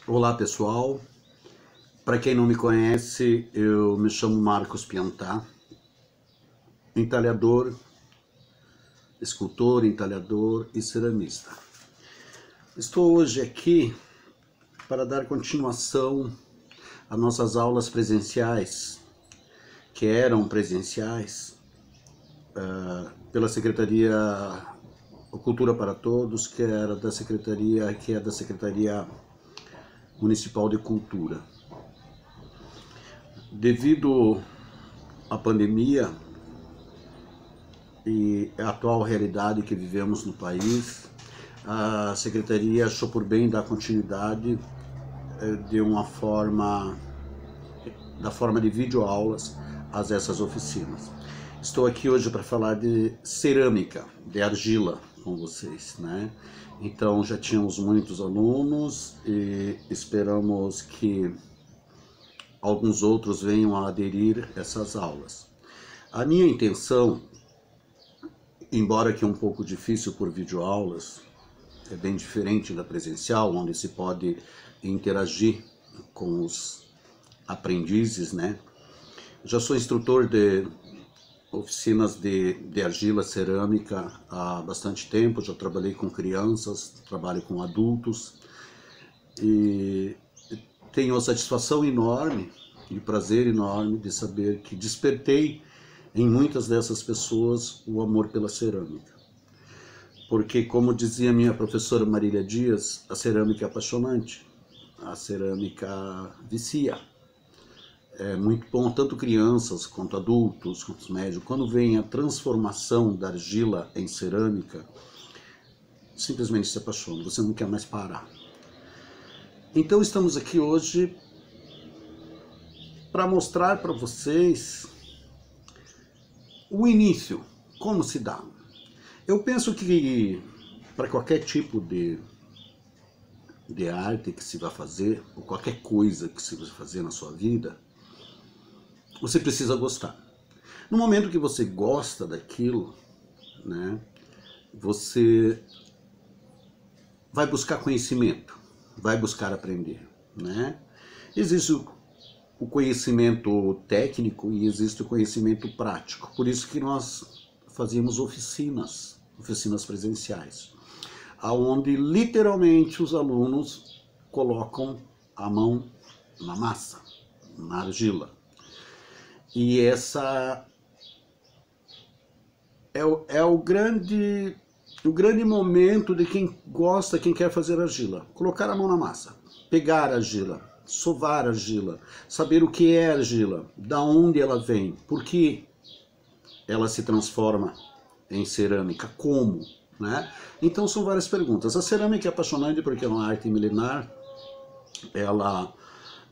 Olá pessoal, para quem não me conhece, eu me chamo Marcos Piantá, entalhador, escultor, entalhador e ceramista. Estou hoje aqui para dar continuação às nossas aulas presenciais, que eram presenciais, pela Secretaria Cultura para Todos, que é da Secretaria Municipal de Cultura. Devido à pandemia e à atual realidade que vivemos no país, a Secretaria achou por bem dar continuidade da forma de videoaulas a essas oficinas. Estou aqui hoje para falar de cerâmica, de argila com vocês, né? Então já tínhamos muitos alunos e esperamos que alguns outros venham a aderir a essas aulas. A minha intenção, embora que é um pouco difícil por videoaulas, é bem diferente da presencial, onde se pode interagir com os aprendizes, né? Já sou instrutor de oficinas de argila, cerâmica há bastante tempo, já trabalhei com crianças, trabalho com adultos e tenho a satisfação enorme e prazer enorme de saber que despertei em muitas dessas pessoas o amor pela cerâmica. Porque, como dizia minha professora Marília Dias, a cerâmica é apaixonante, a cerâmica vicia. É muito bom, tanto crianças quanto adultos, quanto médicos, quando vem a transformação da argila em cerâmica, simplesmente se apaixona, você não quer mais parar. Então estamos aqui hoje para mostrar para vocês o início, como se dá. Eu penso que para qualquer tipo de arte que se vai fazer, ou qualquer coisa que se vai fazer na sua vida, você precisa gostar. No momento que você gosta daquilo, né, você vai buscar conhecimento, vai buscar aprender, né? Existe o conhecimento técnico e existe o conhecimento prático. Por isso que nós fazíamos oficinas presenciais, aonde literalmente os alunos colocam a mão na massa, na argila. E essa é o grande momento de quem gosta, quem quer fazer argila. Colocar a mão na massa, pegar a argila, sovar a argila, saber o que é argila, da onde ela vem, por que ela se transforma em cerâmica, como, né? Então são várias perguntas. A cerâmica é apaixonante porque é uma arte milenar, ela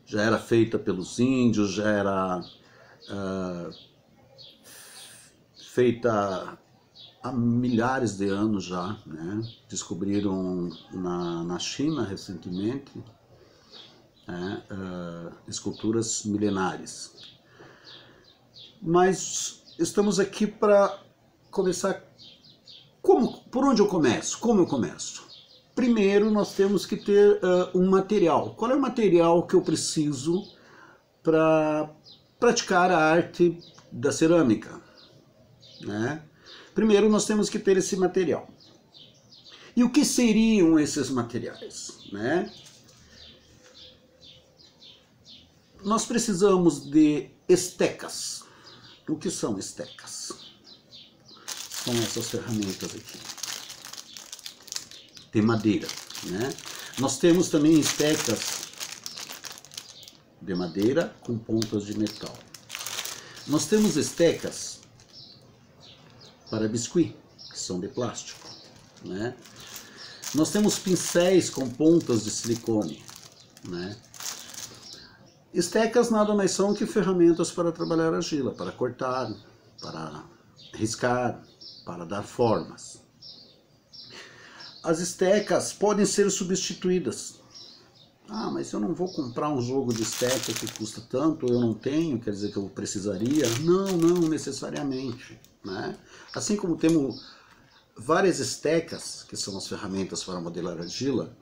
já era feita pelos índios, já era feita há milhares de anos já, né? Descobriram na China recentemente, né? Esculturas milenares. Mas estamos aqui para começar. Por onde eu começo? Como eu começo? Primeiro nós temos que ter um material. Qual é o material que eu preciso para praticar a arte da cerâmica, né? Primeiro nós temos que ter esse material. E o que seriam esses materiais, né? Nós precisamos de estecas. O que são estecas? São essas ferramentas aqui, de madeira, né? Nós temos também estecas de madeira com pontas de metal. Nós temos estecas para biscuit, que são de plástico, né? Nós temos pincéis com pontas de silicone, né? Estecas nada mais são que ferramentas para trabalhar argila, para cortar, para riscar, para dar formas. As estecas podem ser substituídas. Ah, mas eu não vou comprar um jogo de esteca que custa tanto, eu não tenho, quer dizer que eu precisaria? Não, não necessariamente, né? Assim como temos várias estecas, que são as ferramentas para modelar argila,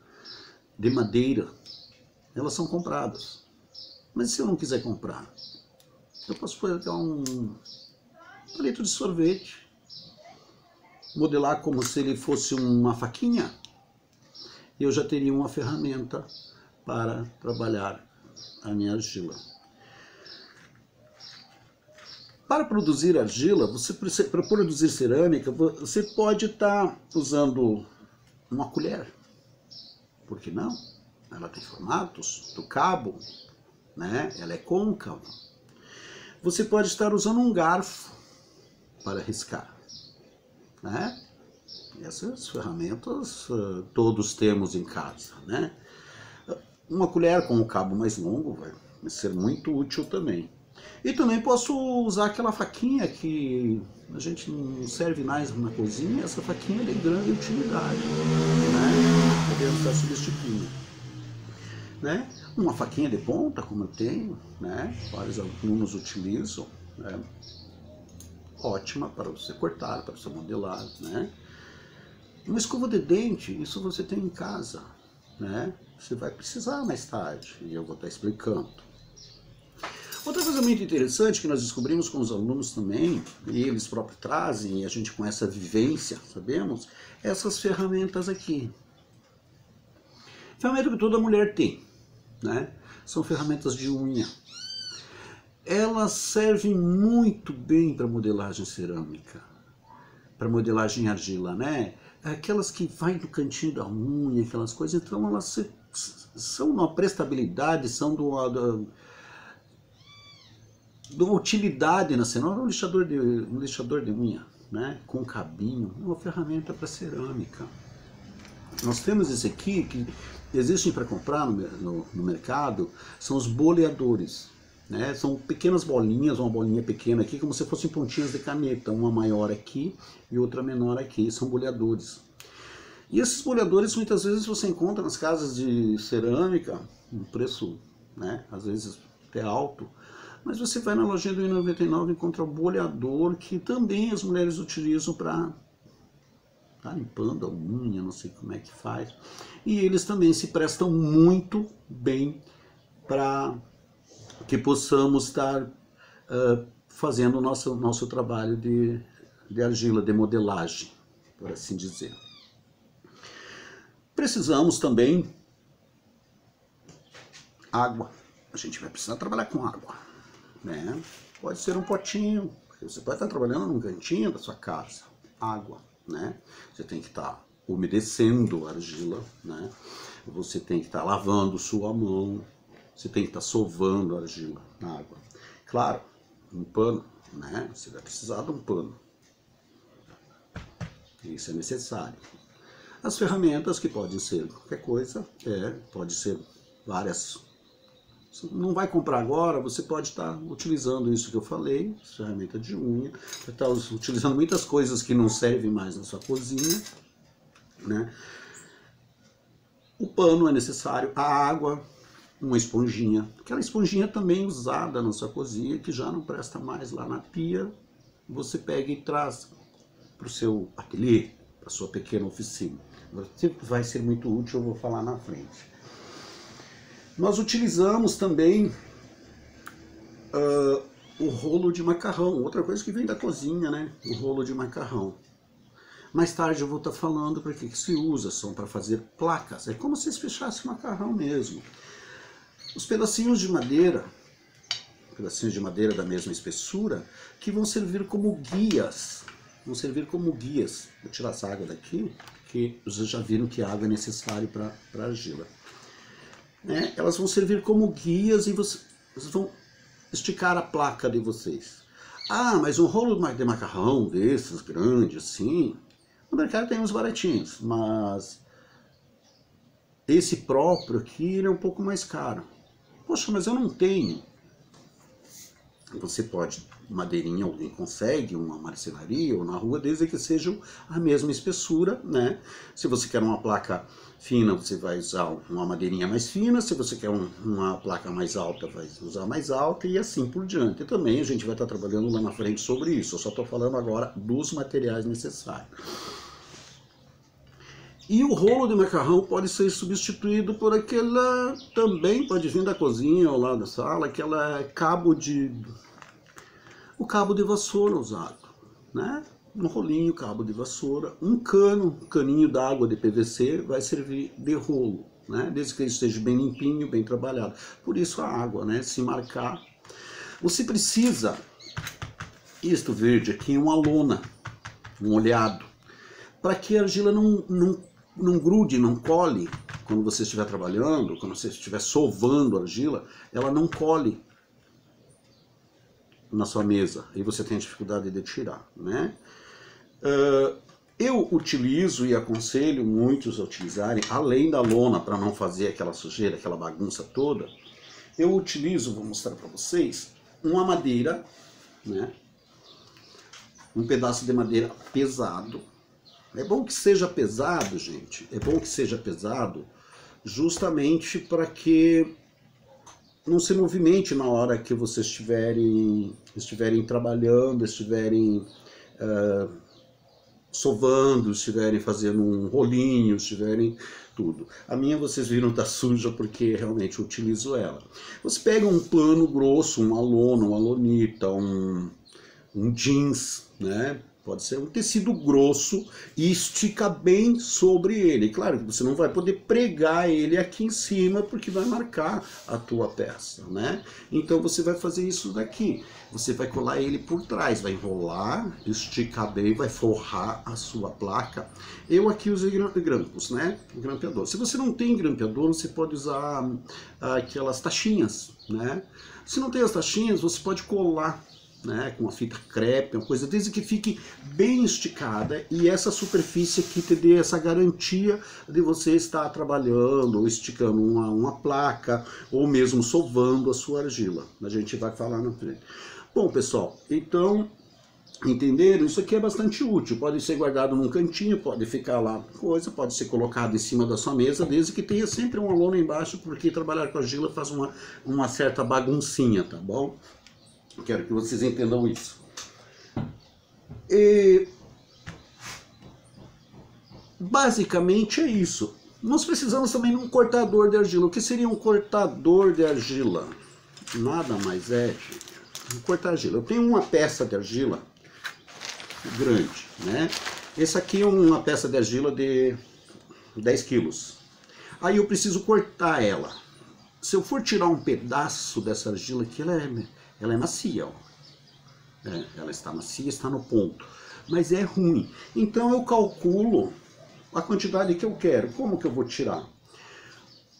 de madeira, elas são compradas. Mas se eu não quiser comprar, eu posso pegar um palito de sorvete, modelar como se ele fosse uma faquinha, e eu já teria uma ferramenta para trabalhar a minha argila. Para produzir argila, para produzir cerâmica, você pode estar usando uma colher. Por que não? Ela tem formatos do cabo, né? Ela é côncava. Você pode estar usando um garfo para riscar, né? Essas ferramentas todos temos em casa, né? Uma colher com um cabo mais longo vai ser muito útil também. E também posso usar aquela faquinha que a gente não serve mais na cozinha, essa faquinha é de grande utilidade, né? Podemos estar substituindo, né? Uma faquinha de ponta, como eu tenho, né? Vários alunos utilizam, né? Ótima para você cortar, para você modelar, né? Uma escova de dente, isso você tem em casa, né? Você vai precisar mais tarde, e eu vou estar explicando. Outra coisa muito interessante que nós descobrimos com os alunos também, e eles próprios trazem, e a gente com essa vivência, sabemos, essas ferramentas aqui. Ferramenta que toda mulher tem, né? São ferramentas de unha. Elas servem muito bem para modelagem cerâmica, para modelagem em argila, né? Aquelas que vai no cantinho da unha, aquelas coisas, então elas são uma prestabilidade, são de uma utilidade na cerâmica, um lixador de unha, né? Com cabinho, uma ferramenta para cerâmica. Nós temos esse aqui que existem para comprar no mercado, são os boleadores, né? São pequenas bolinhas, uma bolinha pequena aqui, como se fossem pontinhas de caneta, uma maior aqui e outra menor aqui, são boleadores. E esses boleadores muitas vezes você encontra nas casas de cerâmica, um preço, né, às vezes até alto, mas você vai na lojinha do R$1,99 e encontra um boleador que também as mulheres utilizam para tá limpando a unha, não sei como é que faz. E eles também se prestam muito bem para que possamos estar fazendo o nosso trabalho de argila, de modelagem, por assim dizer. Precisamos também água. A gente vai precisar trabalhar com água, né? Pode ser um potinho, você pode estar trabalhando num cantinho da sua casa. Água, né? Você tem que estar umedecendo a argila, né? Você tem que estar lavando sua mão, você tem que estar sovando a argila na água. Claro, um pano, né? Você vai precisar de um pano. Isso é necessário. As ferramentas, que podem ser qualquer coisa, pode ser várias. Você não vai comprar agora, você pode estar utilizando isso que eu falei, ferramenta de unha, vai estar utilizando muitas coisas que não servem mais na sua cozinha, né? O pano é necessário, a água, uma esponjinha, aquela esponjinha também usada na sua cozinha, que já não presta mais lá na pia, você pega e traz para o seu ateliê, para a sua pequena oficina. Vai ser muito útil, eu vou falar na frente. Nós utilizamos também o rolo de macarrão, outra coisa que vem da cozinha, né? O rolo de macarrão. Mais tarde eu vou estar falando para que se usa, são para fazer placas. É como se fechasse o macarrão mesmo. Os pedacinhos de madeira da mesma espessura, que vão servir como guias. Vou tirar essa água daqui, que vocês já viram que a água é necessária para a argila. Elas vão servir como guias e vocês vão esticar a placa de vocês. Ah, mas um rolo de macarrão desses, grande assim, no mercado tem uns baratinhos, mas esse próprio aqui ele é um pouco mais caro. Poxa, mas eu não tenho. Você pode, madeirinha, alguém consegue, uma marcenaria ou na rua, desde que sejam a mesma espessura, né? Se você quer uma placa fina, você vai usar uma madeirinha mais fina. Se você quer uma placa mais alta, vai usar mais alta e assim por diante. E também a gente vai estar trabalhando lá na frente sobre isso. Eu só estou falando agora dos materiais necessários. E o rolo de macarrão pode ser substituído por aquela, também pode vir da cozinha ou lá da sala, aquela o cabo de vassoura usado, né? Um rolinho, cabo de vassoura, um caninho d'água de PVC vai servir de rolo, né? Desde que ele esteja bem limpinho, bem trabalhado. Por isso a água, né? Se marcar. Você precisa, isto verde aqui, uma lona, um olhado, para que a argila não grude, não cole, quando você estiver trabalhando, quando você estiver sovando a argila, ela não cole na sua mesa, e você tem dificuldade de tirar, né? Eu utilizo e aconselho muitos a utilizarem, além da lona, para não fazer aquela sujeira, aquela bagunça toda, eu utilizo, vou mostrar para vocês, uma madeira, né? Um pedaço de madeira pesado. É bom que seja pesado, gente. É bom que seja pesado justamente para que não se movimente na hora que vocês estiverem trabalhando, estiverem sovando, estiverem fazendo um rolinho, estiverem tudo. A minha, vocês viram, tá suja porque realmente eu utilizo ela. Você pega um pano grosso, uma lona, uma lonita, um jeans, né? Pode ser um tecido grosso e estica bem sobre ele. Claro que você não vai poder pregar ele aqui em cima porque vai marcar a tua peça, né? Então você vai fazer isso daqui. Você vai colar ele por trás, vai enrolar, esticar bem, vai forrar a sua placa. Eu aqui usei grampos, né? Grampeador. Se você não tem grampeador, você pode usar aquelas tachinhas, né? Se não tem as tachinhas, você pode colar, né, com uma fita crepe, uma coisa, desde que fique bem esticada e essa superfície aqui te dê essa garantia de você estar trabalhando ou esticando uma placa ou mesmo sovando a sua argila. A gente vai falar na frente. Bom, pessoal, então, entenderam? Isso aqui é bastante útil, pode ser guardado num cantinho, pode ficar lá, pode ser colocado em cima da sua mesa, desde que tenha sempre uma lona embaixo, porque trabalhar com argila faz uma certa baguncinha, tá bom? Quero que vocês entendam isso. E basicamente é isso. Nós precisamos também de um cortador de argila. O que seria um cortador de argila? Nada mais é, gente, cortar argila. Eu tenho uma peça de argila grande, né? Essa aqui é uma peça de argila de 10 quilos. Aí eu preciso cortar ela. Se eu for tirar um pedaço dessa argila aqui, ela é macia, ó. Ela está macia, está no ponto, mas é ruim. Então eu calculo a quantidade que eu quero. Como que eu vou tirar?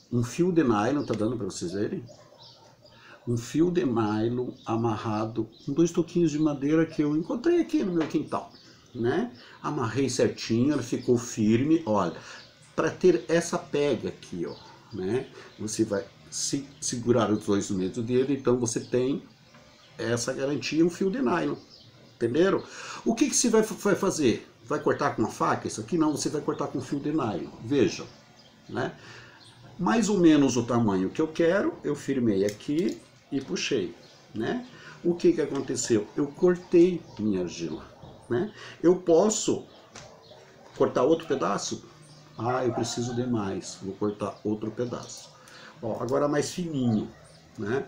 Um fio de nylon, tá dando para vocês verem? Um fio de nylon amarrado com 2 toquinhos de madeira que eu encontrei aqui no meu quintal, né? Amarrei certinho, ela ficou firme. Olha, para ter essa pega aqui, ó, né? Você vai segurar os dois no meio do dedo, então você tem essa garantia, um fio de nylon, entenderam? O que você vai fazer? Vai cortar com uma faca isso aqui? Não, você vai cortar com fio de nylon, vejam, né? Mais ou menos o tamanho que eu quero, eu firmei aqui e puxei, né? O que aconteceu? Eu cortei minha argila, né? Eu posso cortar outro pedaço? Ah, eu preciso de mais, vou cortar outro pedaço. Ó, agora mais fininho, né?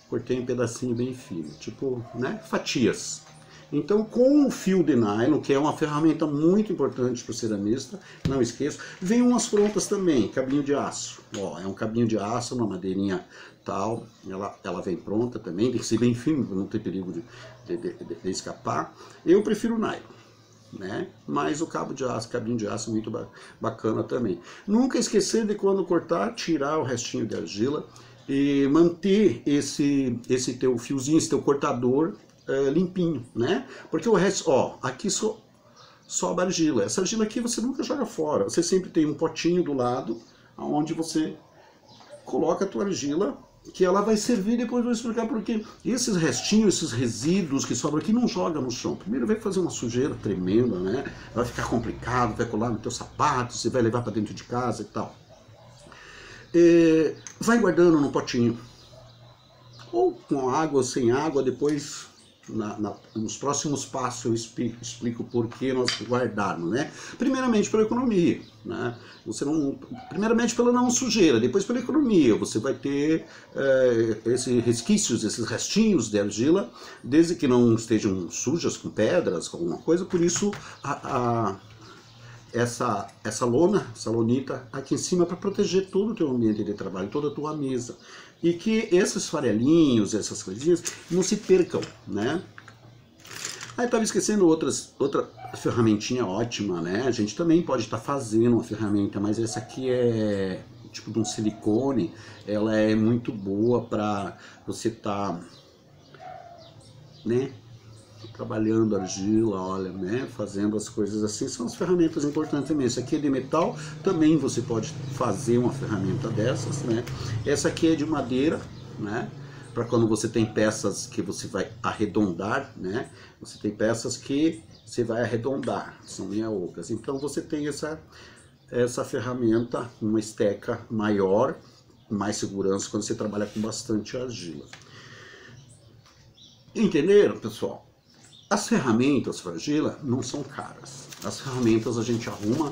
Cortei um pedacinho bem fino, tipo, né, fatias. Então, com o fio de nylon, que é uma ferramenta muito importante para o ceramista, não esqueça, vem umas prontas também, cabinho de aço. Ó, é um cabinho de aço, uma madeirinha tal, ela vem pronta também, tem que ser bem firme para não ter perigo de escapar. Eu prefiro o nylon, né? Mas o cabo de aço, cabinho de aço, muito bacana também. Nunca esquecer de quando cortar, tirar o restinho de argila e manter esse teu fiozinho, esse teu cortador limpinho, né? Porque o resto, ó, aqui sobra argila. Essa argila aqui você nunca joga fora. Você sempre tem um potinho do lado, onde você coloca a tua argila, que ela vai servir, depois eu vou explicar porque esses restinhos, esses resíduos que sobram aqui, não joga no chão. Primeiro vai fazer uma sujeira tremenda, né? Vai ficar complicado, vai colar no teu sapato, você vai levar para dentro de casa e tal. Vai guardando no potinho, ou com água ou sem água, depois nos próximos passos eu explico por que nós guardarmos, né? Primeiramente pela economia, né? Primeiramente pela não sujeira, depois pela economia. Você vai ter esses resquícios, esses restinhos de argila, desde que não estejam sujas com pedras, com alguma coisa. Por isso essa lona, essa lonita aqui em cima para proteger todo o teu ambiente de trabalho, toda a tua mesa. E que esses farelinhos, essas coisinhas, não se percam, né? Aí estava esquecendo outra ferramentinha ótima, né? A gente também pode estar fazendo uma ferramenta, mas essa aqui é tipo de um silicone. Ela é muito boa para você estar, né, trabalhando argila, olha, né, fazendo as coisas assim. São as ferramentas importantes também. Essa aqui é de metal, também você pode fazer uma ferramenta dessas, né? Essa aqui é de madeira, né, para quando você tem peças que você vai arredondar, né? Você tem peças que você vai arredondar, são meia ocas. Então você tem essa ferramenta, uma esteca maior, mais segurança quando você trabalha com bastante argila. Entenderam, pessoal? As ferramentas para argila não são caras. As ferramentas a gente arruma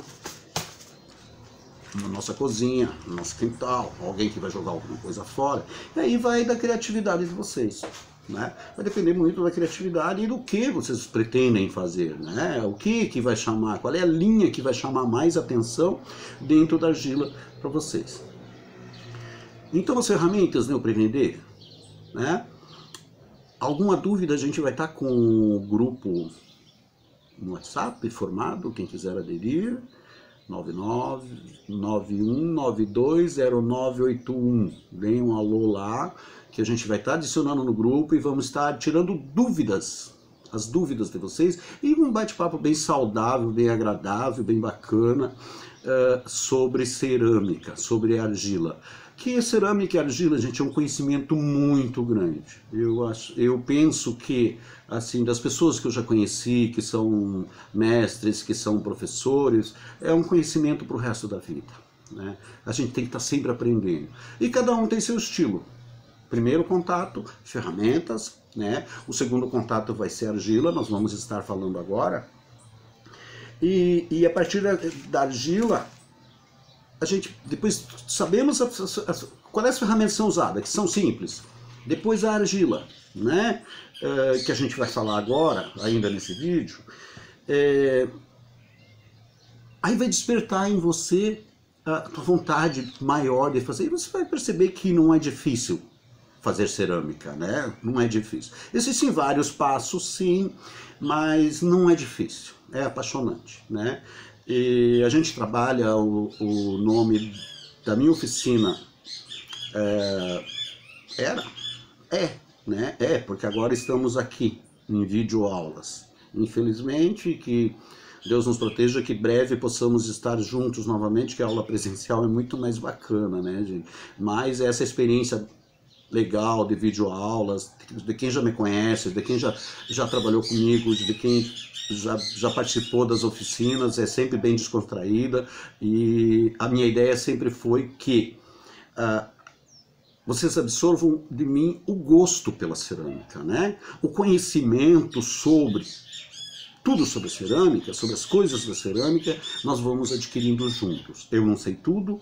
na nossa cozinha, no nosso quintal, alguém que vai jogar alguma coisa fora. E aí vai da criatividade de vocês, né? Vai depender muito da criatividade e do que vocês pretendem fazer, né? O que vai chamar, qual é a linha que vai chamar mais atenção dentro da argila para vocês. Então as ferramentas, né, para vender, né? Alguma dúvida, a gente vai estar com o grupo no WhatsApp formado, quem quiser aderir, 9991920981. Deem um alô lá, que a gente vai estar adicionando no grupo e vamos estar tirando dúvidas, as dúvidas de vocês, e um bate-papo bem saudável, bem agradável, bem bacana, sobre cerâmica, sobre argila. Que cerâmica e argila, gente, é um conhecimento muito grande. Eu penso que, assim, das pessoas que eu já conheci, que são mestres, que são professores, é um conhecimento para o resto da vida, né? A gente tem que estar sempre aprendendo. E cada um tem seu estilo. Primeiro contato, ferramentas, né? O segundo contato vai ser argila, nós vamos estar falando agora. E a partir da argila, a gente depois sabemos quais as ferramentas são usadas, que são simples. Depois a argila, né, que a gente vai falar agora, ainda nesse vídeo, aí vai despertar em você a tua vontade maior de fazer, e você vai perceber que não é difícil fazer cerâmica, né? Não é difícil. Existem vários passos, sim, mas não é difícil, é apaixonante, né? E a gente trabalha, o nome da minha oficina porque agora estamos aqui em videoaulas. Infelizmente, que Deus nos proteja, que breve possamos estar juntos novamente, que a aula presencial é muito mais bacana, né, gente? Mas essa experiência legal de videoaulas, de quem já me conhece, de quem já trabalhou comigo, de quem já participou das oficinas, é sempre bem descontraída, e a minha ideia sempre foi que vocês absorvam de mim o gosto pela cerâmica, né? O conhecimento sobre tudo sobre cerâmica, sobre as coisas da cerâmica, nós vamos adquirindo juntos. Eu não sei tudo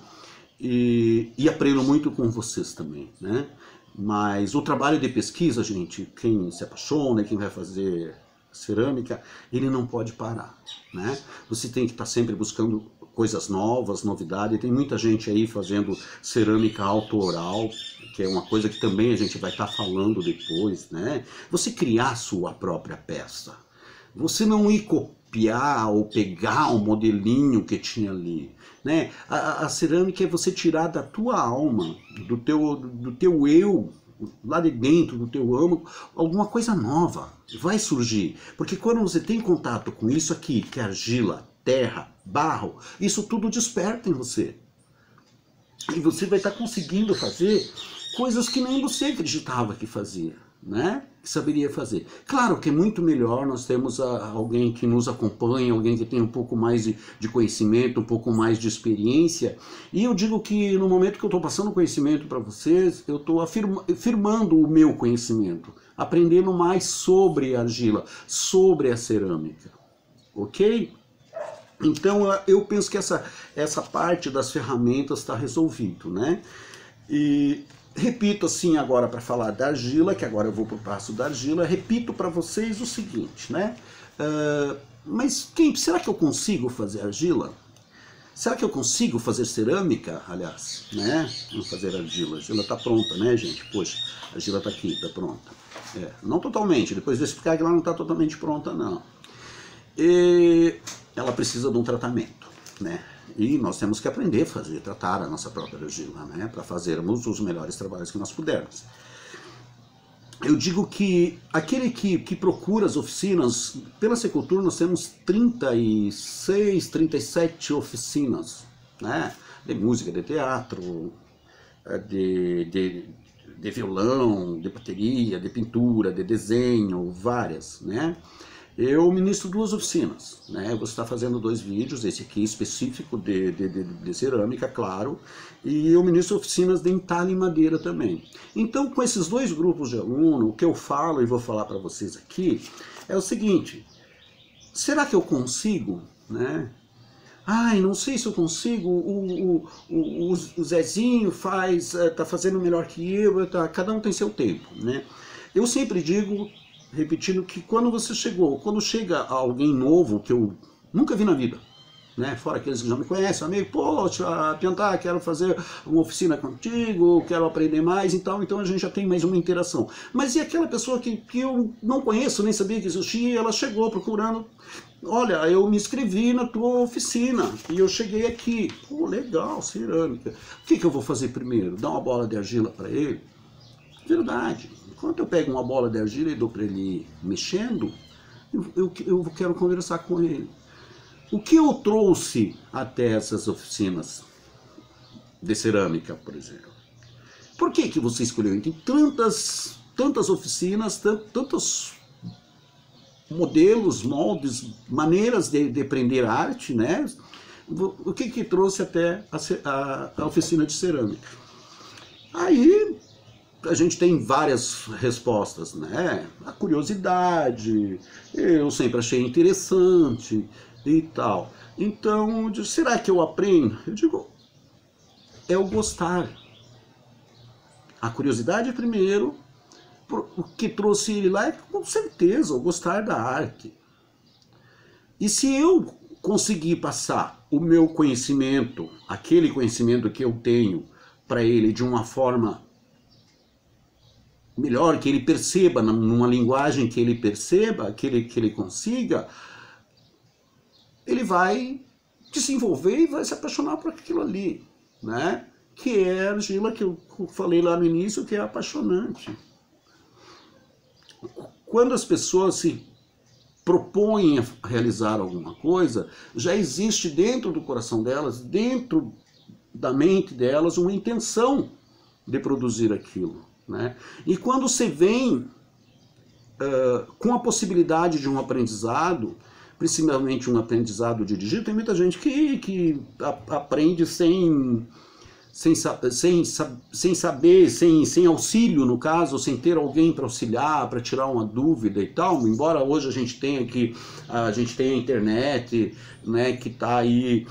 e aprendo muito com vocês também, né? Mas o trabalho de pesquisa, gente, quem se apaixona, quem vai fazer cerâmica, ele não pode parar, né? Você tem que estar sempre buscando coisas novas, novidades. Tem muita gente aí fazendo cerâmica autoral, que é uma coisa que também a gente vai estar falando depois, né? Você criar sua própria peça. Você não ir copiar ou pegar um modelinho que tinha ali, né? A cerâmica é você tirar da tua alma, do teu eu, lá de dentro do teu âmago, alguma coisa nova vai surgir. Porque quando você tem contato com isso aqui, que é argila, terra, barro, isso tudo desperta em você. E você vai estar conseguindo fazer coisas que nem você acreditava que fazia, né? Que saberia fazer. Claro que é muito melhor nós temos alguém que nos acompanha, alguém que tem um pouco mais de conhecimento, um pouco mais de experiência. E eu digo que no momento que eu estou passando conhecimento para vocês, eu estou afirmando o meu conhecimento, aprendendo mais sobre a argila, sobre a cerâmica, ok? Então eu penso que essa parte das ferramentas está resolvido, né? E repito assim agora para falar da argila, que agora eu vou para o passo da argila, repito para vocês o seguinte, né? Mas será que eu consigo fazer argila? Será que eu consigo fazer cerâmica, aliás, né? Vamos fazer argila. A argila está pronta, né, gente? Poxa, a argila está aqui, está pronta. Não totalmente, depois vou explicar que ela não está totalmente pronta, não. E ela precisa de um tratamento, né? E nós temos que aprender a tratar a nossa própria argila, né? Para fazermos os melhores trabalhos que nós pudermos. Eu digo que aquele que procura as oficinas, pela Secultur nós temos 36, 37 oficinas, né? De música, de teatro, de violão, de bateria, de pintura, de desenho, várias, né? Eu ministro 2 oficinas, né? Eu vou estar fazendo 2 vídeos, esse aqui específico de cerâmica, claro, e eu ministro oficinas de entalhe e madeira também. Então, com esses 2 grupos de aluno, o que eu falo e vou falar para vocês aqui é o seguinte: será que eu consigo, né? Ai, não sei se eu consigo, o Zezinho tá fazendo melhor que eu, cada um tem seu tempo, né? Eu sempre digo, repetindo, que quando chega alguém novo que eu nunca vi na vida, né? Fora aqueles que já me conhecem, amigo, poxa, tentar, quero fazer uma oficina contigo, quero aprender mais e tal, então a gente já tem mais uma interação. Mas e aquela pessoa que eu não conheço, nem sabia que existia, ela chegou procurando, olha, eu me inscrevi na tua oficina e eu cheguei aqui, pô, legal, cerâmica. O que eu vou fazer primeiro? Dar uma bola de argila para ele? Verdade. Quando eu pego uma bola de argila e dou para ele ir mexendo, eu quero conversar com ele. O que eu trouxe até essas oficinas de cerâmica, por exemplo? Por que você escolheu? Tem tantas oficinas, tantos modelos, moldes, maneiras de aprender arte, né? O que trouxe até a oficina de cerâmica? Aí a gente tem várias respostas, né? A curiosidade, eu sempre achei interessante e tal. Então, será que eu aprendo? Eu digo, é o gostar. A curiosidade primeiro, o que trouxe ele lá é com certeza o gostar da arte. E se eu conseguir passar o meu conhecimento, aquele conhecimento que eu tenho para ele de uma forma melhor, que ele perceba, numa linguagem que ele perceba, que ele consiga, ele vai desenvolver e vai se apaixonar por aquilo ali, né? Que é a argila que eu falei lá no início, que é apaixonante. Quando as pessoas se propõem a realizar alguma coisa, já existe dentro do coração delas, dentro da mente delas, uma intenção de produzir aquilo, né? E quando você vem com a possibilidade de um aprendizado, principalmente um aprendizado de dirigir, tem muita gente que aprende sem saber, sem auxílio, no caso, sem ter alguém para auxiliar, para tirar uma dúvida e tal. Embora hoje a gente tenha a internet, né, que está aí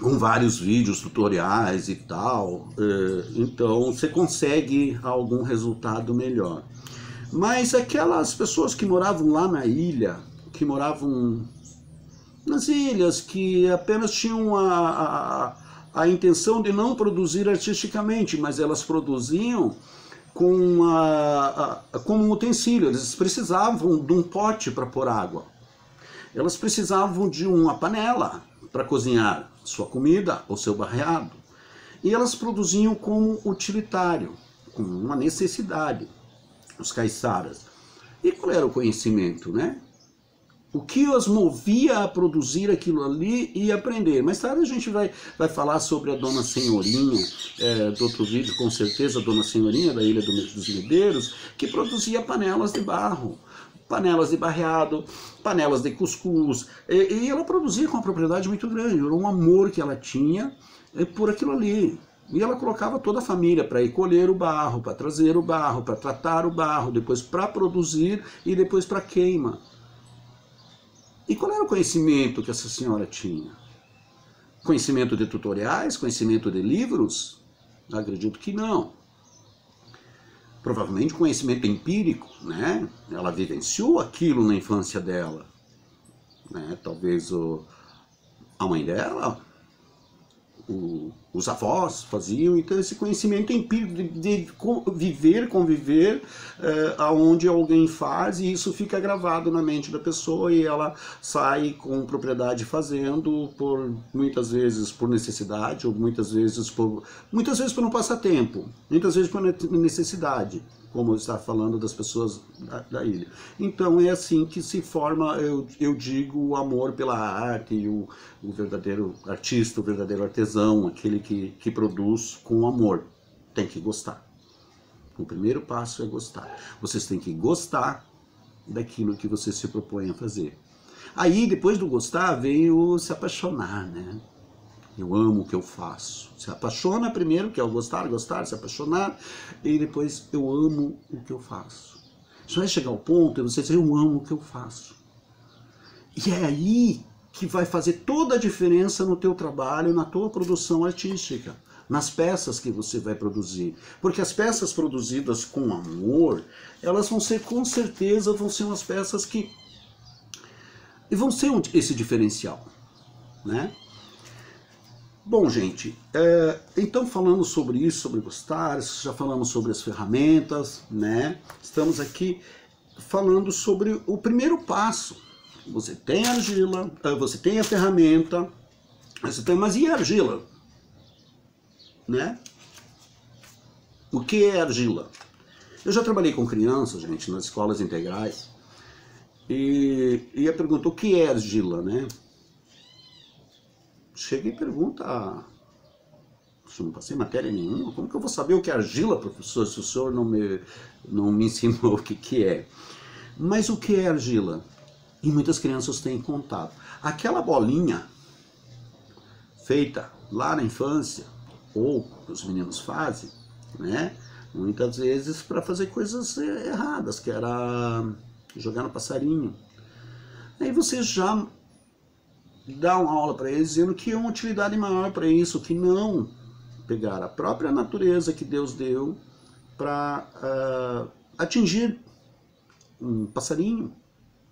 com vários vídeos, tutoriais e tal, então você consegue algum resultado melhor. Mas aquelas pessoas que moravam lá na ilha, que moravam nas ilhas, que apenas tinham a intenção de não produzir artisticamente, mas elas produziam como um utensílio. Eles precisavam de um pote para pôr água, elas precisavam de uma panela para cozinhar sua comida ou seu barreado, e elas produziam como utilitário, com uma necessidade, os caiçaras. E qual era o conhecimento, né? O que os movia a produzir aquilo ali e aprender. Mais tarde a gente vai falar sobre a Dona Senhorinha, do outro vídeo, com certeza, a Dona Senhorinha da Ilha dos Medeiros, que produzia panelas de barro, panelas de barreado, panelas de cuscuz, e ela produzia com uma propriedade muito grande, era um amor que ela tinha por aquilo ali. E ela colocava toda a família para ir colher o barro, para trazer o barro, para tratar o barro, depois para produzir e depois para queima. E qual era o conhecimento que essa senhora tinha? Conhecimento de tutoriais? Conhecimento de livros? Acredito que não. Provavelmente conhecimento empírico, né? Ela vivenciou aquilo na infância dela, né? Talvez a mãe dela, os avós faziam, então esse conhecimento empírico de viver, conviver, aonde alguém faz, e isso fica gravado na mente da pessoa e ela sai com propriedade fazendo, muitas vezes por necessidade, ou muitas vezes por um passatempo, muitas vezes por necessidade, como eu estava falando das pessoas da ilha. Então é assim que se forma, eu digo, o amor pela arte, e o verdadeiro artista, o verdadeiro artesão, aquele que produz com amor. Tem que gostar. O primeiro passo é gostar. Vocês têm que gostar daquilo que você se propõe a fazer. Aí, depois do gostar, vem o se apaixonar, né? Eu amo o que eu faço. Se apaixona primeiro, que é o gostar, se apaixonar, e depois eu amo o que eu faço. Só vai chegar ao ponto de você dizer, eu amo o que eu faço. E é aí que vai fazer toda a diferença no teu trabalho, na tua produção artística, nas peças que você vai produzir. Porque as peças produzidas com amor, elas vão ser, com certeza, vão ser umas peças que vão ser esse diferencial, né? Bom, gente, então falando sobre isso, sobre gostar, já falamos sobre as ferramentas, né? Estamos aqui falando sobre o primeiro passo. Você tem a argila, você tem a ferramenta, mas e a argila? Né? O que é argila? Eu já trabalhei com crianças, gente, nas escolas integrais, e a pergunta, o que é argila, né? Chega e pergunta, se eu não passei matéria nenhuma, como que eu vou saber o que é argila, professor, se o senhor não me ensinou o que é? Mas o que é argila? E muitas crianças têm contato. Aquela bolinha feita lá na infância, ou os meninos fazem, né? Muitas vezes para fazer coisas erradas, que era jogar no passarinho. Aí você já dá uma aula para eles dizendo que é uma utilidade maior para isso, que não pegar a própria natureza que Deus deu para atingir um passarinho,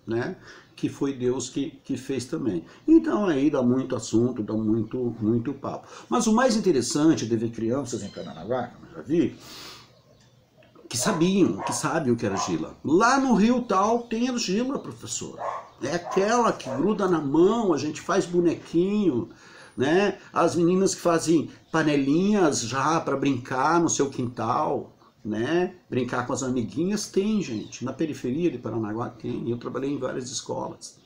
né? Que foi Deus que fez também. Então aí dá muito assunto, dá muito papo. Mas o mais interessante de ver crianças em Paranaguá, como eu já vi, que sabem o que era argila. Lá no Rio tal tem argila, professor. É aquela que gruda na mão, a gente faz bonequinho, né? As meninas que fazem panelinhas já para brincar no seu quintal, né? Brincar com as amiguinhas, tem, gente. Na periferia de Paranaguá tem. Eu trabalhei em várias escolas.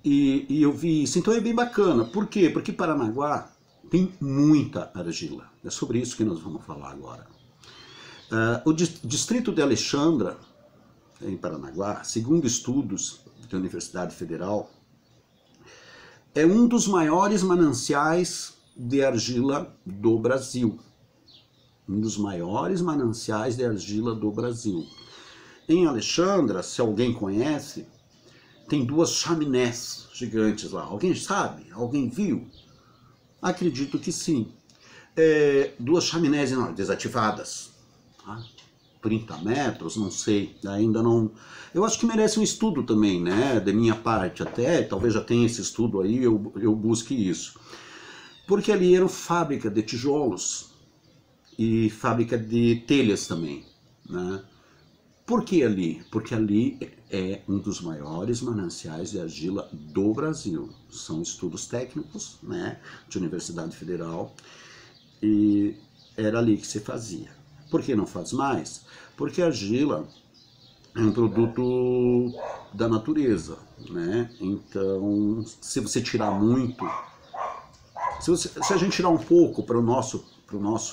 E eu vi isso. Então é bem bacana. Por quê? Porque Paranaguá tem muita argila. É sobre isso que nós vamos falar agora. O distrito de Alexandra, em Paranaguá, segundo estudos da Universidade Federal, é um dos maiores mananciais de argila do Brasil. Um dos maiores mananciais de argila do Brasil. Em Alexandra, se alguém conhece, tem 2 chaminés gigantes lá. Alguém sabe? Alguém viu? Acredito que sim. 2 chaminés enormes, desativadas. 30 metros, não sei, ainda não... Eu acho que merece um estudo também, né, da minha parte até, talvez já tenha esse estudo aí, eu busque isso. Porque ali era fábrica de tijolos e fábrica de telhas também, né? Por que ali? Porque ali é um dos maiores mananciais de argila do Brasil. São estudos técnicos, né, de Universidade Federal, e era ali que se fazia. Por que não faz mais? Porque a argila, é um produto da natureza, né? Então, se você tirar muito, se a gente tirar um pouco para o nosso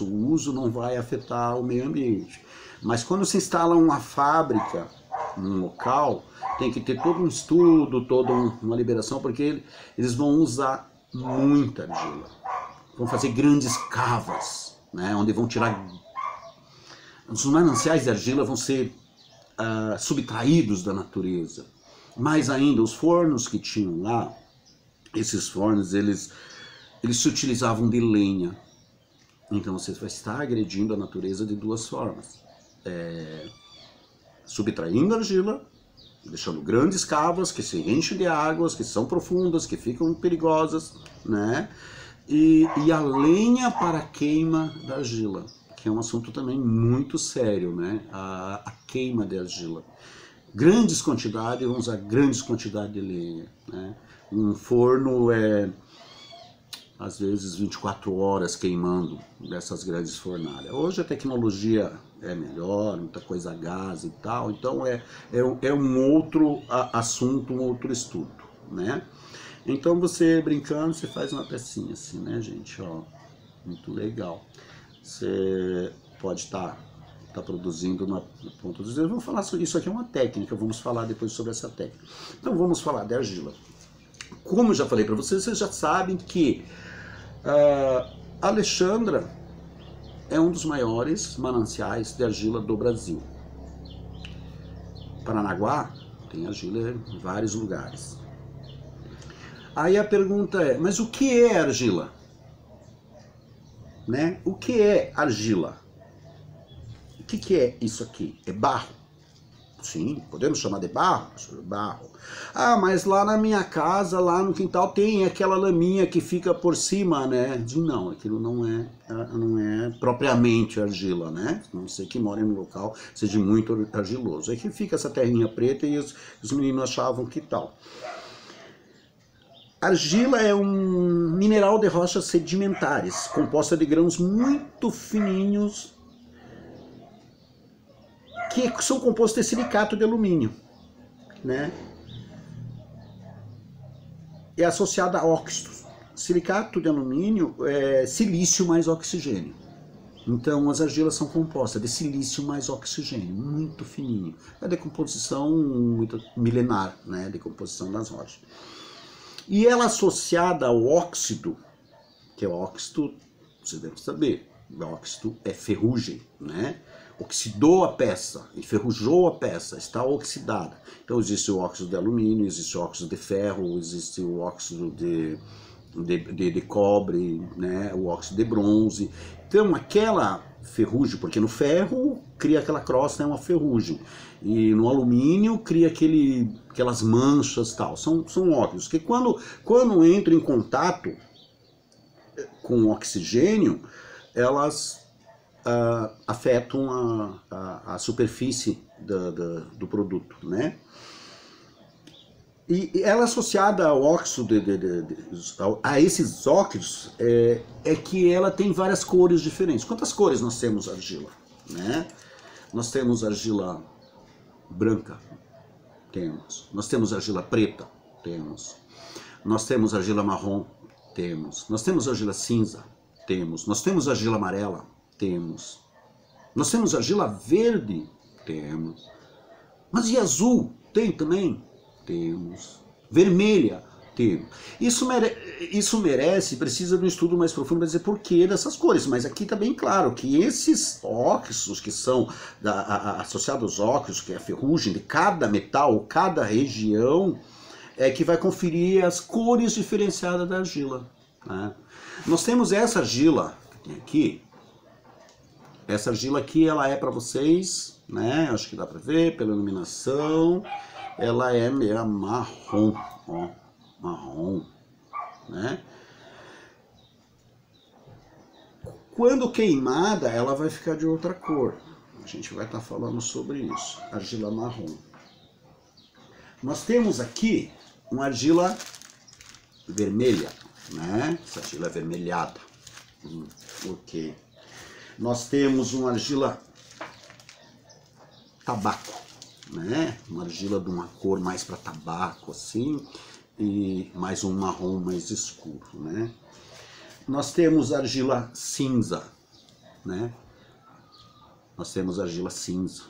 uso, não vai afetar o meio ambiente. Mas quando se instala uma fábrica num local, tem que ter todo um estudo, toda uma liberação, porque eles vão usar muita argila. Vão fazer grandes cavas, né? Onde vão tirar... Os mananciais de argila vão ser subtraídos da natureza. Mais ainda, os fornos que tinham lá, esses fornos, eles se utilizavam de lenha. Então você vai estar agredindo a natureza de duas formas. Subtraindo argila, deixando grandes cavas que se enchem de águas, que são profundas, que ficam perigosas, né? E a lenha para a queima da argila, que é um assunto também muito sério, né? A queima de argila. Grandes quantidades, vamos usar grandes quantidades de lenha, né? Um forno às vezes 24 horas queimando dessas grandes fornalhas. Hoje a tecnologia é melhor, muita coisa a gás e tal, então é um outro assunto, um outro estudo, né? Então você brincando, você faz uma pecinha assim, né, gente? Ó, muito legal. Você pode estar produzindo na ponta dos dedos. Vamos falar sobre isso aqui, é uma técnica, vamos falar depois sobre essa técnica. Então vamos falar de argila. Como eu já falei para vocês já sabem que Alexandra é um dos maiores mananciais de argila do Brasil. Paranaguá tem argila em vários lugares. Aí a pergunta é, mas o que é argila? Né? O que é argila? O que é isso aqui? É barro? Sim, podemos chamar de barro? Barro. Ah, mas lá na minha casa, lá no quintal, tem aquela laminha que fica por cima, né? Não, aquilo não é propriamente argila, né? Não sei que mora no local seja muito argiloso. É que fica essa terrinha preta e os meninos achavam que tal. Argila é um mineral de rochas sedimentares, composta de grãos muito fininhos, que são compostos de silicato de alumínio, né? É associada a óxidos. Silicato de alumínio é silício mais oxigênio. Então as argilas são compostas de silício mais oxigênio, muito fininho. É a decomposição muito milenar, né? Decomposição das rochas. E ela associada ao óxido, que é o óxido, vocês devem saber, o óxido é ferrugem, né? Oxidou a peça, enferrujou a peça, está oxidada. Então existe o óxido de alumínio, existe o óxido de ferro, existe o óxido de cobre, né? O óxido de bronze. Então aquela ferrugem, porque no ferro cria aquela crosta, é uma ferrugem. E no alumínio cria aquelas manchas e tal. São óxidos que quando entram em contato com o oxigênio, elas afetam a superfície do produto, né? E ela associada ao óxido a esses óxidos é que ela tem várias cores diferentes. Quantas cores nós temos argila, né? Nós temos argila branca, temos. Nós temos argila preta, temos. Nós temos argila marrom, temos. Nós temos argila cinza, temos. Nós temos argila amarela, temos. Nós temos argila verde, temos. Mas e azul? Tem também? Temos. Vermelha? Temos. Isso merece, precisa de um estudo mais profundo para dizer por que dessas cores, mas aqui está bem claro que esses óxidos que são associados aos óxidos, que é a ferrugem de cada metal, cada região, é que vai conferir as cores diferenciadas da argila, né? Nós temos essa argila aqui. Essa argila aqui, ela é para vocês, né? Acho que dá para ver pela iluminação. Ela é meio marrom, ó, marrom, né? Quando queimada, ela vai ficar de outra cor. A gente vai estar falando sobre isso. Argila marrom. Nós temos aqui uma argila vermelha, né? Essa argila é avermelhada. Ok. Nós temos uma argila tabaco, né? Uma argila de uma cor mais para tabaco, assim, e mais um marrom mais escuro, né? Nós temos argila cinza, né? Nós temos argila cinza.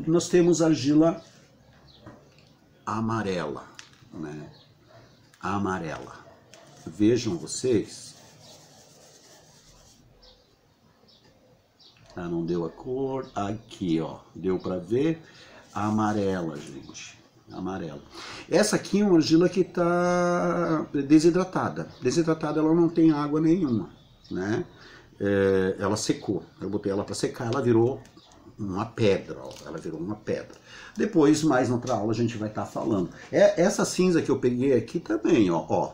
Nós temos argila amarela, né? Amarela. Vejam vocês. Ah, não deu a cor. Aqui, ó. Deu para ver. Amarela, gente. Amarela. Essa aqui é uma argila que está desidratada. Desidratada, ela não tem água nenhuma, né? Ela secou. Eu botei ela para secar, ela virou uma pedra, ó. Ela virou uma pedra. Depois, mais na outra aula, a gente vai estar falando. Essa cinza que eu peguei aqui também, ó.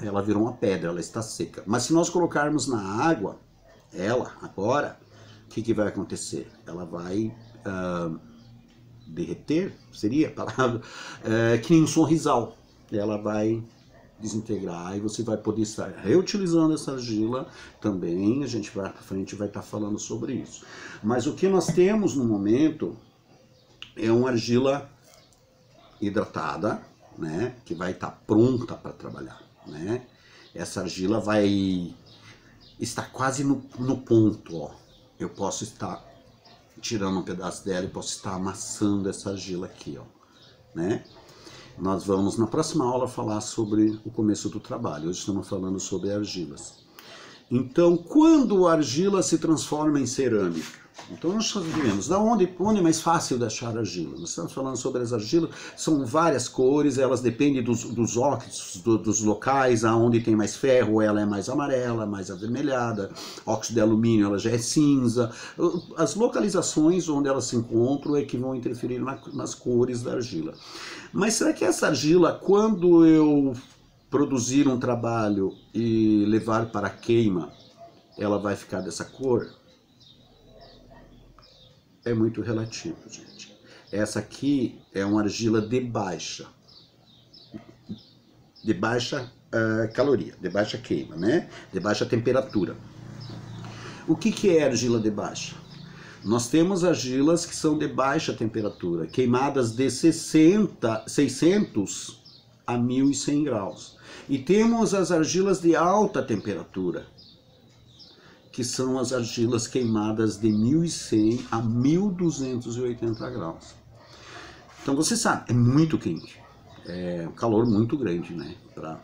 Ela virou uma pedra, ela está seca. Mas se nós colocarmos na água, ela, agora, o que vai acontecer? Ela vai derreter, seria a palavra, que nem um sorrisal. Ela vai desintegrar e você vai poder estar reutilizando essa argila também. A gente vai para frente vai estar falando sobre isso. Mas o que nós temos no momento é uma argila hidratada, né, que vai estar pronta para trabalhar, né? Essa argila vai estar quase no ponto, ó. Eu posso estar tirando um pedaço dela e posso estar amassando essa argila aqui, ó, né? Nós vamos na próxima aula falar sobre o começo do trabalho. Hoje estamos falando sobre argilas. Então, quando a argila se transforma em cerâmica? Então, nós sabemos onde é mais fácil de achar argila. Nós estamos falando sobre as argilas, são várias cores, elas dependem dos óxidos, dos locais, aonde tem mais ferro, ela é mais amarela, mais avermelhada, óxido de alumínio, ela já é cinza. As localizações onde elas se encontram é que vão interferir nas cores da argila. Mas será que essa argila, quando eu produzir um trabalho e levar para a queima, ela vai ficar dessa cor? É muito relativo, gente. Essa aqui é uma argila de baixa caloria, de baixa queima, né? De baixa temperatura. O que é argila de baixa? Nós temos argilas que são de baixa temperatura, queimadas de 600 a 1100 graus. E temos as argilas de alta temperatura, que são as argilas queimadas de 1100 a 1280 graus. Então você sabe, é muito quente, é um calor muito grande, né, para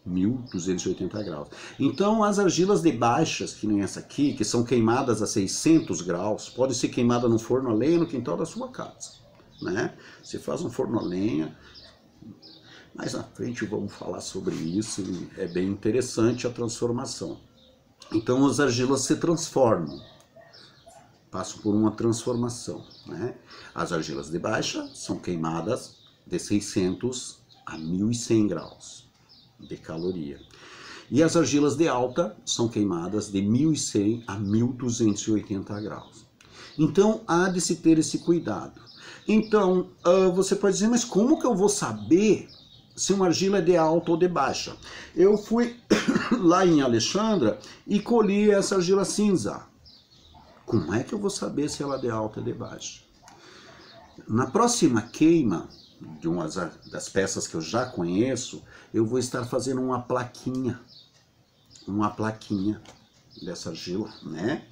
1280 graus. Então as argilas de baixas, que nem essa aqui, que são queimadas a 600 graus, pode ser queimada no forno a lenha no quintal da sua casa, né? Você faz um forno a lenha. Mais na frente vamos falar sobre isso, é bem interessante a transformação. Então as argilas se transformam, passam por uma transformação, né? As argilas de baixa são queimadas de 600 a 1100 graus de caloria. E as argilas de alta são queimadas de 1100 a 1280 graus. Então há de se ter esse cuidado. Então você pode dizer, mas como que eu vou saber se uma argila é de alta ou de baixa? Eu fui lá em Alexandra e colhi essa argila cinza. Como é que eu vou saber se ela é de alta ou de baixa? Na próxima queima de uma das peças que eu já conheço, eu vou estar fazendo uma plaquinha dessa argila, né?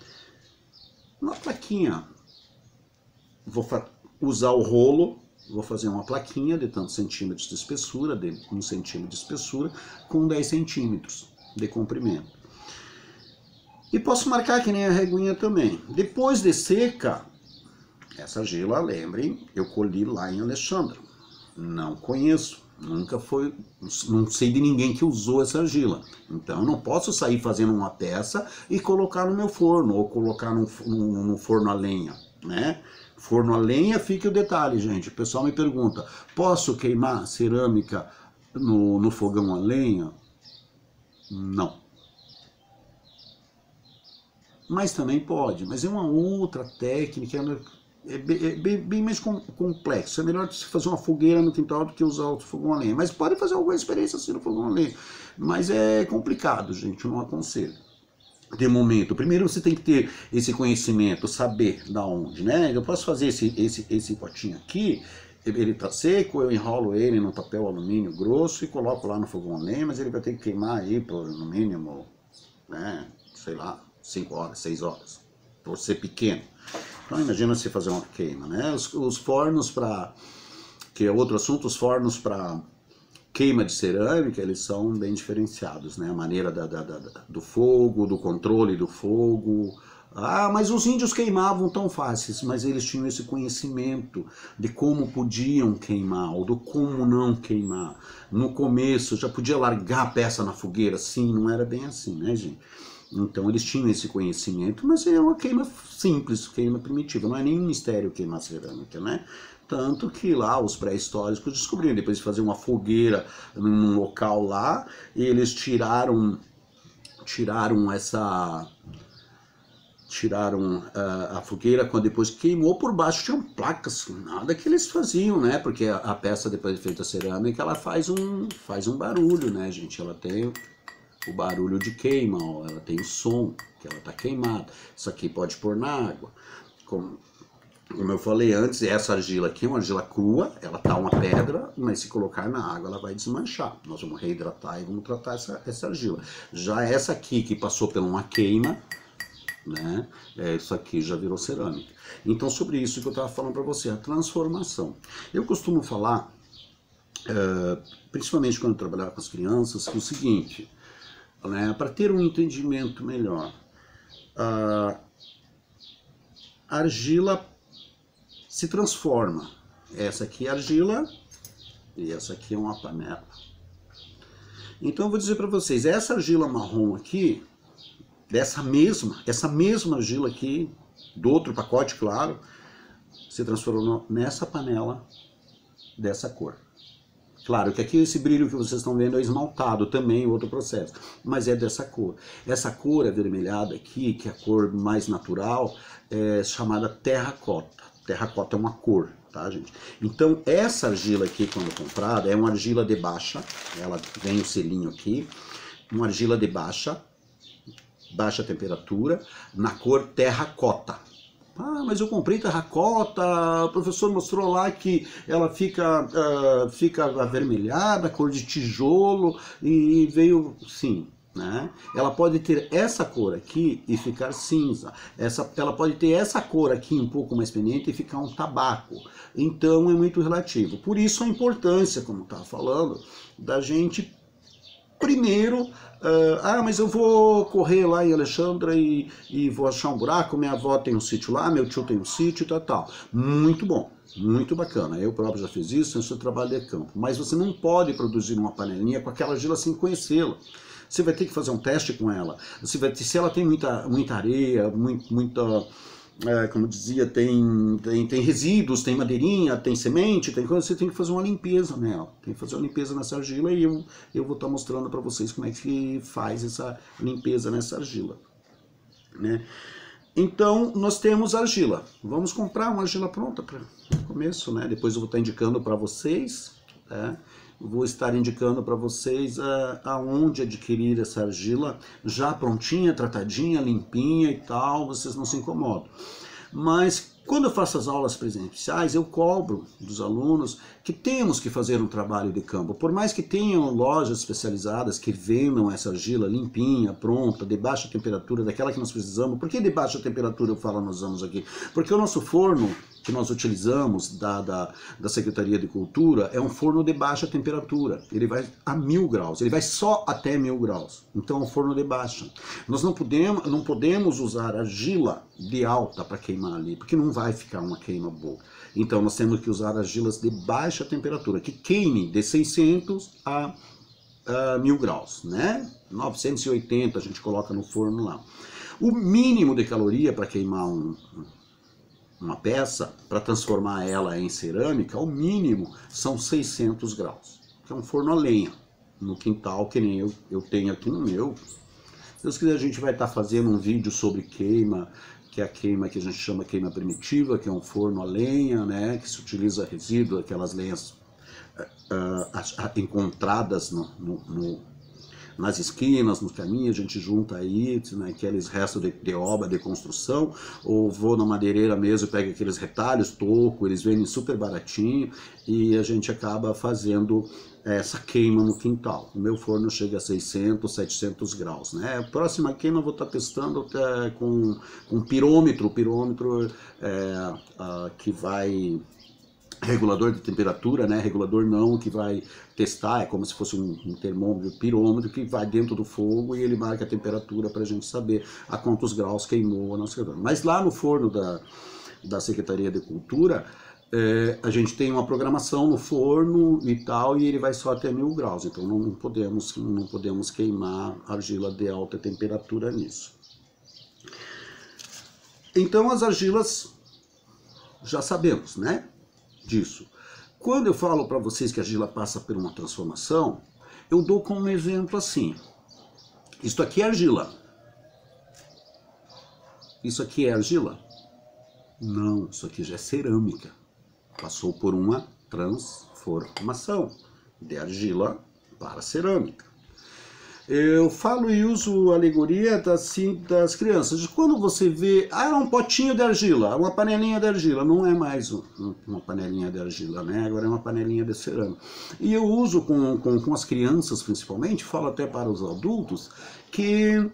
Uma plaquinha. Vou usar o rolo. Vou fazer uma plaquinha de tantos centímetros de espessura, de 1 centímetro de espessura, com 10 centímetros de comprimento. E posso marcar que nem a reguinha também. Depois de seca, essa argila, lembrem, eu colhi lá em Alexandra. Não conheço, nunca foi, não sei de ninguém que usou essa argila. Então eu não posso sair fazendo uma peça e colocar no meu forno, ou colocar no forno a lenha, né? Forno a lenha, fica o detalhe, gente. O pessoal me pergunta, posso queimar cerâmica no fogão a lenha? Não. Mas também pode, mas é uma outra técnica, é bem mais complexo. É melhor você fazer uma fogueira no quintal do que usar o fogão a lenha. Mas pode fazer alguma experiência assim no fogão a lenha. Mas é complicado, gente, eu não aconselho. de momento. Primeiro você tem que ter esse conhecimento, saber da onde, né? Eu posso fazer esse potinho aqui, ele tá seco, eu enrolo ele no papel alumínio grosso e coloco lá no fogão a lenha, mas ele vai ter que queimar aí por no mínimo, né, sei lá, 5 horas, 6 horas, por ser pequeno. Então imagina você fazer uma queima, né? Os fornos para, que é outro assunto, os fornos para queima de cerâmica, eles são bem diferenciados, né? A maneira do fogo, do controle do fogo. Ah, mas os índios queimavam tão fáceis, mas eles tinham esse conhecimento de como podiam queimar ou do como não queimar. No começo já podia largar a peça na fogueira, sim, não era bem assim, né, gente? Então eles tinham esse conhecimento, mas é uma queima simples, queima primitiva, não é nenhum mistério queimar cerâmica, né? Tanto que lá os pré-históricos descobriram, depois de fazer uma fogueira num local lá, eles tiraram a fogueira, quando depois queimou por baixo, tinham placas, nada que eles faziam, né? Porque a peça, depois de feita a cerâmica, ela faz um barulho, né, gente? Ela tem o barulho de queima, ó, ela tem o som, que ela está queimada. Isso aqui pode pôr na água. Como eu falei antes, essa argila aqui é uma argila crua, ela tá uma pedra, mas se colocar na água ela vai desmanchar. Nós vamos reidratar e vamos tratar essa argila. Já essa aqui que passou por uma queima, né? Isso aqui já virou cerâmica. Então sobre isso que eu estava falando para você, a transformação. Eu costumo falar, principalmente quando eu trabalhava com as crianças, que é o seguinte, né? Para ter um entendimento melhor, a argila se transforma. Essa aqui é argila e essa aqui é uma panela. Então eu vou dizer para vocês, essa argila marrom aqui, essa mesma argila aqui, do outro pacote, claro, se transformou nessa panela dessa cor. Claro que aqui esse brilho que vocês estão vendo é esmaltado também, outro processo, mas é dessa cor. Essa cor avermelhada aqui, que é a cor mais natural, é chamada terracota. Terracota é uma cor, tá, gente? Então essa argila aqui, quando comprada, é uma argila de baixa, ela vem o selinho aqui, uma argila de baixa temperatura, na cor terracota. Ah, mas eu comprei terracota, o professor mostrou lá que ela fica avermelhada, cor de tijolo, e veio, sim, né? Ela pode ter essa cor aqui e ficar cinza, ela pode ter essa cor aqui um pouco mais pendente e ficar um tabaco, então é muito relativo. Por isso a importância, como eu estava falando, da gente primeiro, mas eu vou correr lá em Alexandra e vou achar um buraco, minha avó tem um sítio lá, meu tio tem um sítio e tal. Muito bom, muito bacana. Eu próprio já fiz isso, no seu trabalho de campo. Mas você não pode produzir uma panelinha com aquela argila sem conhecê-la. Você vai ter que fazer um teste com ela. Se ela tem muita areia, muita... como dizia, tem resíduos, tem madeirinha, tem semente, tem coisa, você tem que fazer uma limpeza nela. Tem que fazer uma limpeza nessa argila e eu vou estar mostrando para vocês como é que faz essa limpeza nessa argila, né? Então, nós temos argila. Vamos comprar uma argila pronta para o começo, né? Depois eu vou estar indicando para vocês, né? Vou estar indicando para vocês aonde adquirir essa argila já prontinha, tratadinha, limpinha e tal, vocês não se incomodam. Mas quando eu faço as aulas presenciais, eu cobro dos alunos que temos que fazer um trabalho de campo. Por mais que tenham lojas especializadas que vendam essa argila limpinha, pronta, de baixa temperatura, daquela que nós precisamos. Por que de baixa temperatura eu falo nós usamos aqui? Porque o nosso forno que nós utilizamos da Secretaria de Cultura é um forno de baixa temperatura. Ele vai a 1000 graus, ele vai só até 1000 graus. Então é um forno de baixa. Nós não podemos usar argila de alta para queimar ali, porque não vai ficar uma queima boa. Então nós temos que usar argilas de baixa temperatura, que queimem de 600 a 1000 graus, né? 980 a gente coloca no forno lá. O mínimo de caloria para queimar uma peça, para transformar ela em cerâmica, o mínimo são 600 graus. Que é um forno a lenha, no quintal, que nem eu tenho aqui no meu. Se Deus quiser, a gente vai estar fazendo um vídeo sobre queima, que é a queima que a gente chama queima primitiva, que é um forno a lenha, né, que se utiliza resíduo, aquelas lenhas encontradas nas esquinas, nos caminhos, a gente junta aí, né, aqueles restos de obra, de construção, ou vou na madeireira mesmo, pego aqueles retalhos, toco, eles vendem super baratinho, e a gente acaba fazendo essa queima no quintal. O meu forno chega a 600, 700 graus, né? A próxima queima eu vou estar testando com pirômetro, que vai... regulador de temperatura, né? Regulador não, que vai testar, é como se fosse um termômetro, pirômetro, que vai dentro do fogo e ele marca a temperatura para a gente saber a quantos graus queimou a nossa... Mas lá no forno da Secretaria de Cultura, a gente tem uma programação no forno e tal, e ele vai só até 1000 graus, então não podemos queimar argila de alta temperatura nisso. Então as argilas, já sabemos, né, disso. Quando eu falo para vocês que a argila passa por uma transformação, eu dou como exemplo assim, isto aqui é argila. Isso aqui é argila? Não, isso aqui já é cerâmica. Passou por uma transformação de argila para cerâmica. Eu falo e uso a alegoria das crianças. Quando você vê, um potinho de argila, uma panelinha de argila, não é mais uma panelinha de argila, né? Agora é uma panelinha de cerâmica. E eu uso com as crianças principalmente, falo até para os adultos, que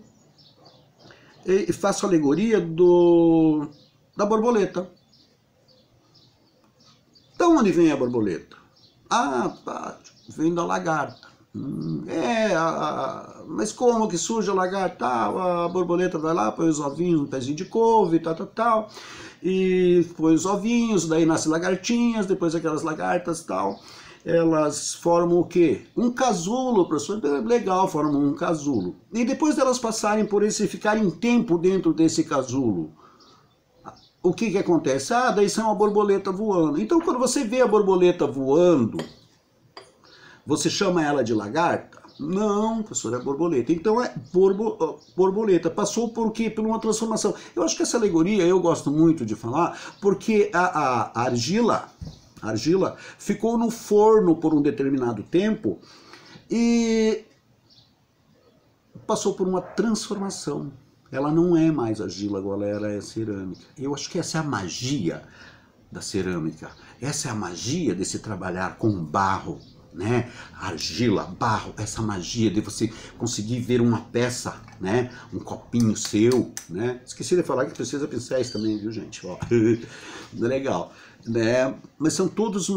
faço alegoria da borboleta. Da onde vem a borboleta? Vem da lagarta. Mas como que surge a lagarta? A borboleta vai lá, põe os ovinhos no pezinho de couve, tal. E põe os ovinhos, daí nascem lagartinhas, depois aquelas lagartas, tal. Elas formam o quê? Um casulo, professor. Legal, formam um casulo. E depois delas passarem por esse, ficarem tempo dentro desse casulo, o que acontece? Daí sai uma borboleta voando. Então, quando você vê a borboleta voando, você chama ela de lagarta? Não, professor, é borboleta. Então é borboleta. Passou por quê? Por uma transformação. Eu acho que essa alegoria eu gosto muito de falar, porque a argila ficou no forno por um determinado tempo e passou por uma transformação. Ela não é mais argila, agora ela é cerâmica. Eu acho que essa é a magia da cerâmica. Essa é a magia de se trabalhar com barro, né? Argila, barro, essa magia de você conseguir ver uma peça, né? Um copinho seu, né? Esqueci de falar que precisa pincéis também, viu, gente? Ó. Legal, né? Mas são todos materiais